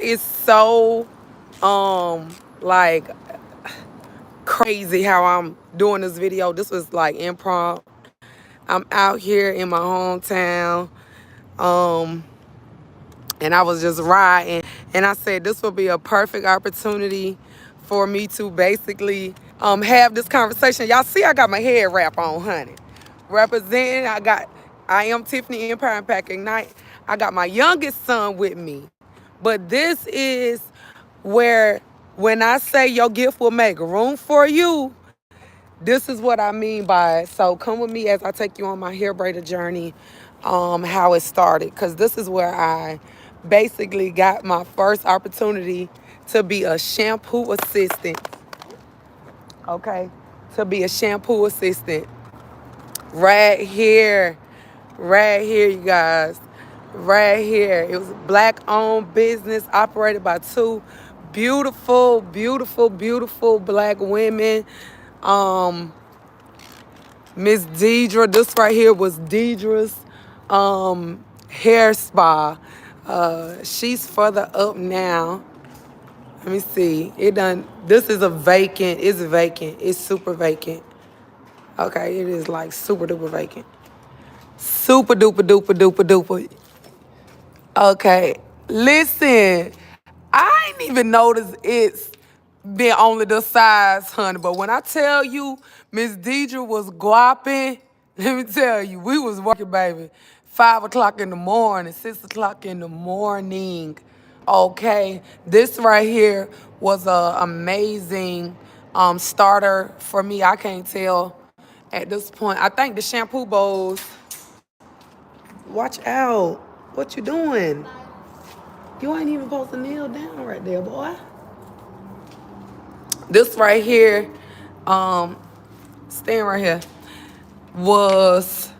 is so like crazy how I'm doing this video. This was like improv. I'm out here in my hometown. Um and I was just riding, and I said this would be a perfect opportunity for me to basically have this conversation. Y'all see I got my head wrap on, honey. Representing, I am Tiffany Empire Impact Ignite. I got my youngest son with me. But this is where when I say your gift will make room for you, this is what I mean by it. So come with me as I take you on my hair braider journey, how it started. Because this is where I basically got my first opportunity to be a shampoo assistant. Okay? To be a shampoo assistant. Right here. Right here, you guys. Right here. It was a black owned business operated by two beautiful, beautiful, beautiful black women. Um, Miss Deidre, this right here was Deidre's hair spa. She's further up now. Let me see. It done. This is a vacant. It's vacant. It's super vacant. Okay, it is like super duper vacant. Super duper duper duper duper. Okay, listen. I ain't even noticed it's been only the size, honey. But when I tell you Miss Deidre was guapping, let me tell you, we was working, baby. 5 o'clock in the morning, 6 o'clock in the morning. Okay, this right here was a amazing starter for me. I can't tell at this point. I think the shampoo bowls. Watch out! What you doing? You ain't even supposed to kneel down right there, boy. This right here, um, staying right here, was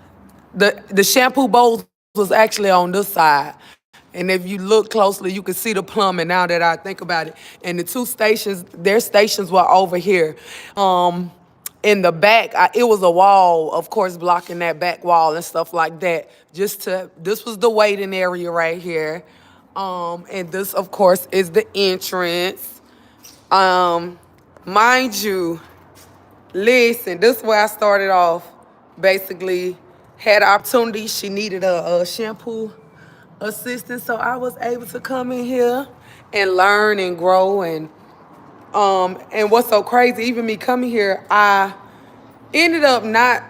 the shampoo bowls was actually on this side. And if you look closely, you can see the plumbing now that I think about it. And the two stations, their stations were over here. In the back, it was a wall, of course, blocking that back wall and stuff like that. This was the waiting area right here. And this, of course, is the entrance. Um, Mind you, listen, this is where I started off. Basically, had an opportunity. She needed a shampoo assistant, so I was able to come in here and learn and grow. And what's so crazy, even me coming here, I ended up not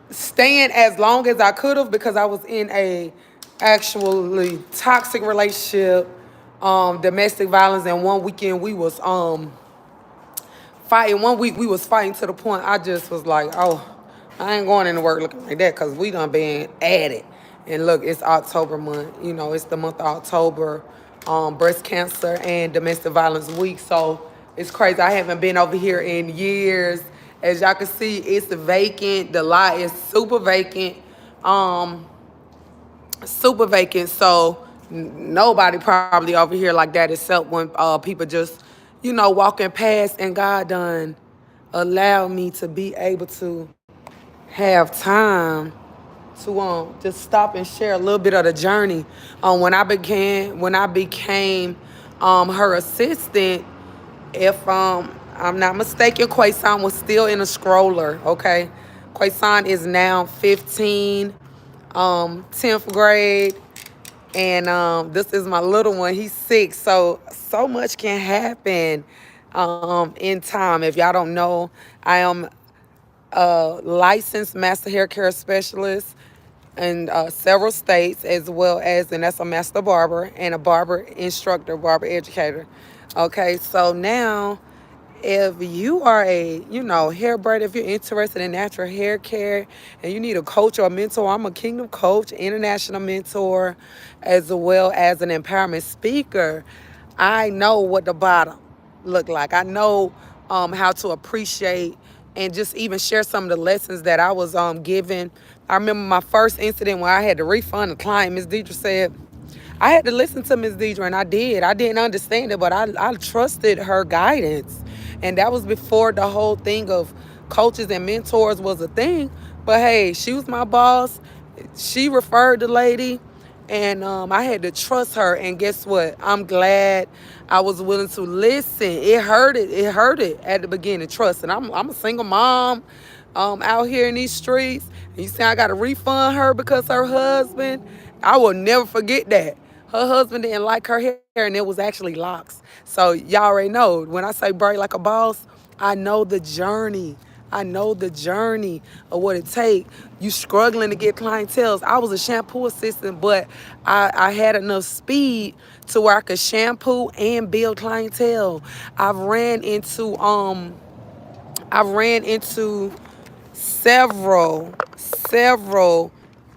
staying as long as I could have because I was in a actually toxic relationship, domestic violence, and one weekend we was fighting. One week we was fighting to the point I just was like, oh, I ain't going into work looking like that because we done been at it. And look, it's October month. You know, it's the month of October, breast cancer and domestic violence week. So it's crazy. I haven't been over here in years. As y'all can see, it's vacant. The lot is super vacant. Super vacant. So nobody probably over here like that except when people just, walking past, and God done allowed me to be able to have time to just stop and share a little bit of the journey. When I became her assistant, if I'm not mistaken, Quason was still in a stroller. Okay, Quason is now 15, 10th grade, and this is my little one. He's 6. So much can happen in time. If y'all don't know, I am a licensed master hair care specialist in several states, as well as, and that's a master barber and a barber instructor, barber educator. Okay, so now if you are a, hair braider, if you're interested in natural hair care and you need a coach or a mentor, I'm a Kingdom coach, international mentor, as well as an empowerment speaker. I know what the bottom look like. I know how to appreciate and just even share some of the lessons that I was given. I remember my first incident where I had to refund a client. Miss Deidre said, I had to listen to Miss Deidre, and I did. I didn't understand it, but I trusted her guidance. And that was before the whole thing of coaches and mentors was a thing. But hey, she was my boss. She referred the lady, And I had to trust her. And guess what? I'm glad I was willing to listen. It hurt it. It hurt it at the beginning. Trust. And I'm a single mom out here in these streets. And you say I got to refund her because her husband. I will never forget that. Her husband didn't like her hair, and it was actually locks. So y'all already know when I say braid like a boss, I know the journey. I know the journey of what it takes. You struggling to get clientele. I was a shampoo assistant, but I had enough speed to where I could shampoo and build clientele. I've ran into several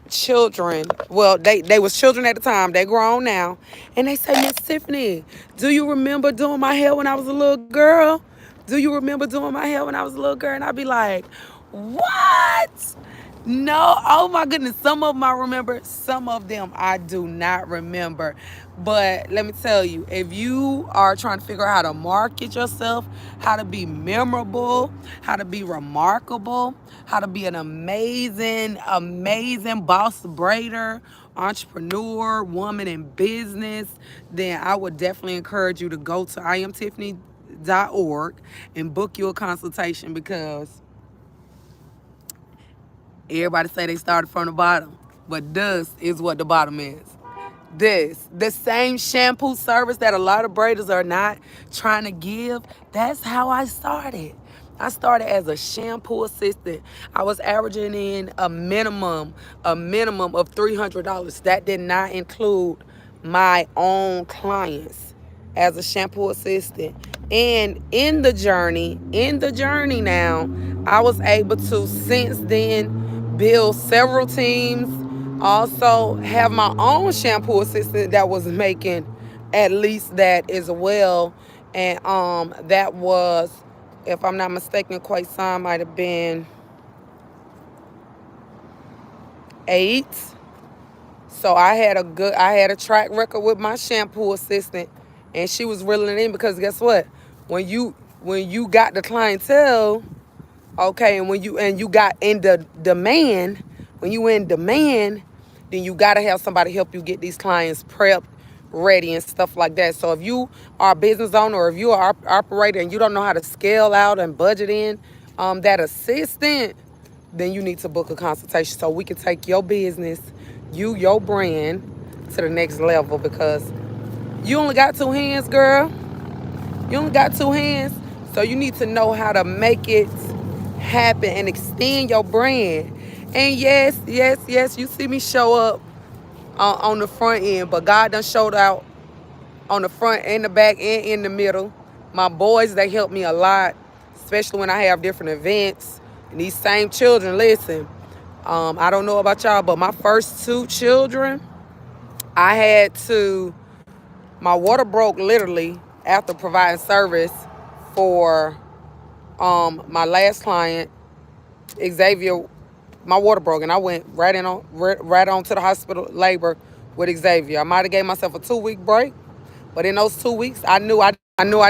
children. Well, they was children at the time. They grown now. And they say, Miss Tiffany, do you remember doing my hair when I was a little girl? Do you remember doing my hair when I was a little girl? And I'd be like, what? No, oh my goodness. Some of them I remember, some of them I do not remember. But let me tell you, if you are trying to figure out how to market yourself, how to be memorable, how to be remarkable, how to be an amazing boss braider, entrepreneur, woman in business, then I would definitely encourage you to go to IamTiffany.org and book you a consultation, because everybody say they started from the bottom, but this is what the bottom is. The same shampoo service that a lot of braiders are not trying to give, that's how I started. I started as a shampoo assistant. I was averaging in a minimum of $300. That did not include my own clients as a shampoo assistant. And in the journey now, I was able to since then build several teams, also have my own shampoo assistant that was making at least that as well. And that was, if I'm not mistaken, Quaison might have been 8. So I had a track record with my shampoo assistant, and she was reeling it in, because guess what? When you got the clientele, okay, and when you got in the demand, when you in demand, then you gotta have somebody help you get these clients prepped, ready, and stuff like that. So if you are a business owner, or if you are operator and you don't know how to scale out and budget in that assistant, then you need to book a consultation so we can take your business, your brand, to the next level, because you only got 2 hands, girl. You only got 2 hands. So you need to know how to make it happen and extend your brand. And yes, you see me show up on the front end, but God done showed out on the front and the back and in the middle. My boys, they help me a lot, especially when I have different events. And these same children, listen, I don't know about y'all, but my first 2 children, I had to, my water broke literally after providing service for my last client, Xavier. My water broke, and I went right on to the hospital labor with Xavier. I might have gave myself a 2-week break, but in those 2 weeks, I knew I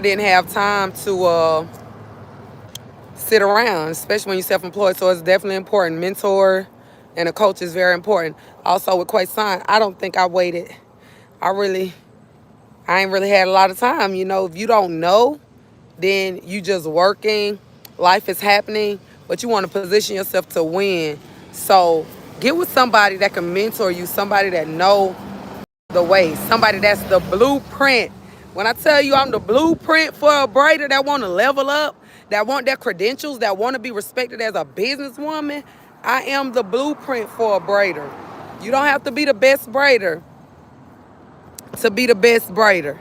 didn't have time to sit around, especially when you're self-employed. So it's definitely important. Mentor and a coach is very important. Also with Quaison, I don't think I waited. I ain't really had a lot of time. If you don't know, then you just working, life is happening, but you want to position yourself to win. So get with somebody that can mentor you, somebody that know the way, somebody that's the blueprint. When I tell you I'm the blueprint for a braider that want to level up, that want their credentials, that want to be respected as a businesswoman, I am the blueprint for a braider. You don't have to be the best braider to be the best braider.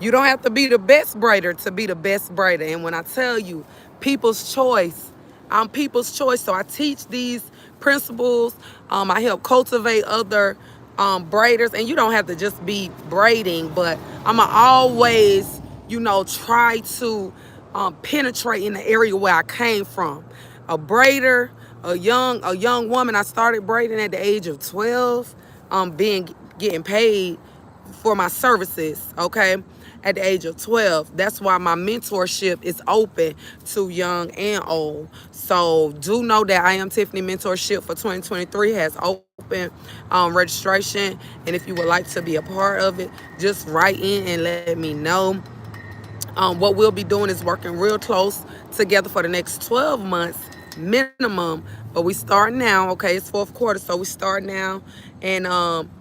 You don't have to be the best braider to be the best braider. And when I tell you, people's choice, I'm people's choice. So I teach these principles. I help cultivate other braiders. And you don't have to just be braiding, but I'm going to always, try to penetrate in the area where I came from. A braider, a young woman. I started braiding at the age of 12, getting paid for my services, okay? at the age of 12. That's why my mentorship is open to young and old. So do know that I Am Tiffany mentorship for 2023 has open registration. And if you would like to be a part of it, just write in and let me know. What we'll be doing is working real close together for the next 12 months minimum. But we start now, okay? It's fourth quarter, so we start now. And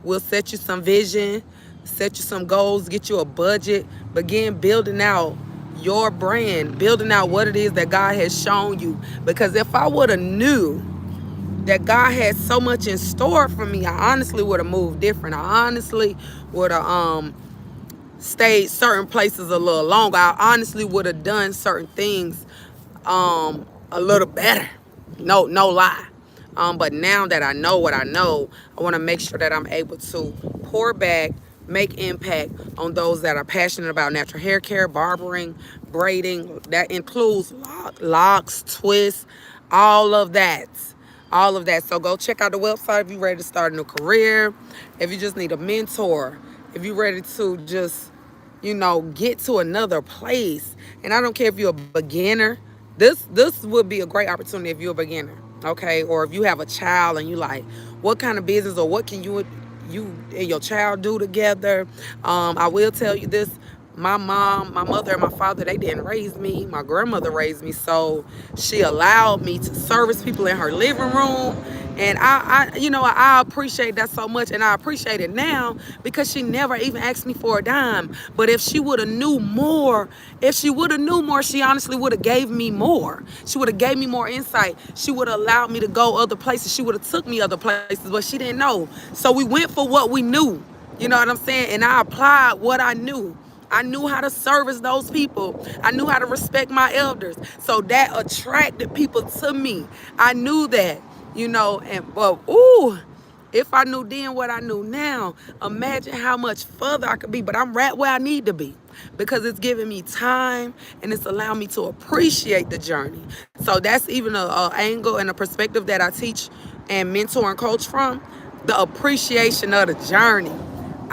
we'll set you some vision, set you some goals, get you a budget, begin building out your brand, building out what it is that God has shown you. Because if I would have knew that God had so much in store for me, I honestly would have moved different. I honestly would have stayed certain places a little longer. I honestly would have done certain things a little better. No lie. But now that I know what I know, I want to make sure that I'm able to pour back, make impact on those that are passionate about natural hair care, barbering, braiding. That includes locks, twists, all of that. All of that. So go check out the website if you're ready to start a new career, if you just need a mentor, if you're ready to just, get to another place. And I don't care if you're a beginner. This would be a great opportunity if you're a beginner, okay? Or if you have a child and you like, what kind of business or what can you and your child do together? I will tell you this. My mom, my mother, and my father, they didn't raise me. My grandmother raised me, so she allowed me to service people in her living room. And I appreciate that so much, and I appreciate it now because she never even asked me for a dime. But if she would have knew more, she honestly would have gave me more. She would have gave me more insight. She would have allowed me to go other places. She would have took me other places, but she didn't know. So we went for what we knew. You know what I'm saying? And I applied what I knew. I knew how to service those people. I knew how to respect my elders. So that attracted people to me. I knew that, if I knew then what I knew now, imagine how much further I could be. But I'm right where I need to be because it's giving me time and it's allowing me to appreciate the journey. So that's even an angle and a perspective that I teach and mentor and coach from, the appreciation of the journey.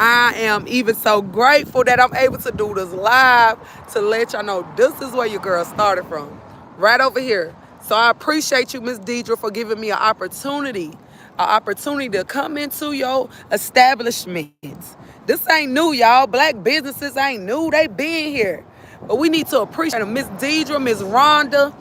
I am even so grateful that I'm able to do this live to let y'all know this is where your girl started from, right over here. So I appreciate you, Miss Deidre, for giving me an opportunity to come into your establishment. This ain't new, y'all. Black businesses ain't new. They been here. But we need to appreciate them. Miss Deidre, Miss Rhonda,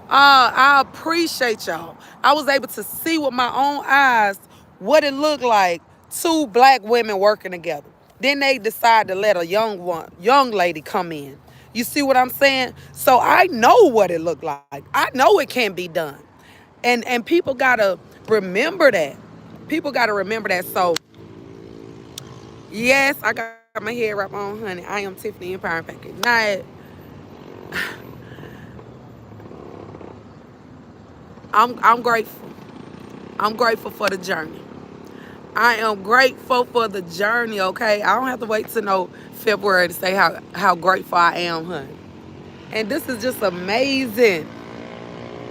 I appreciate y'all. I was able to see with my own eyes what it looked like, two black women working together. Then they decide to let a young lady come in. You see what I'm saying? So I know what it looked like. I know it can be done. And people gotta remember that. People gotta remember that. So yes, I got my hair wrap on, honey. I am Tiffany Empire Pack Ignite. I'm grateful. I'm grateful for the journey. I am grateful for the journey, okay? I don't have to wait till no February to say how grateful I am, honey. And this is just amazing.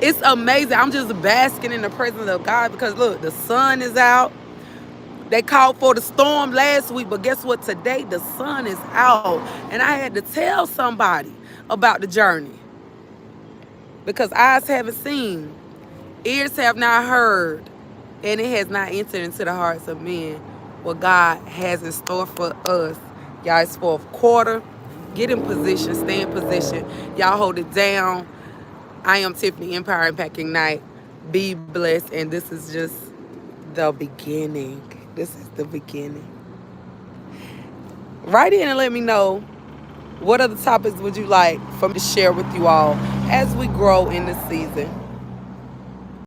It's amazing. I'm just basking in the presence of God because, look, the sun is out. They called for the storm last week, but guess what? Today, the sun is out. And I had to tell somebody about the journey because eyes haven't seen, ears have not heard, and it has not entered into the hearts of men what God has in store for us. Y'all, it's fourth quarter. Get in position. Stay in position. Y'all hold it down. I am Tiffany Empire Impact Ignite. Be blessed. And this is just the beginning. This is the beginning. Write in and let me know what other topics would you like for me to share with you all as we grow in this season.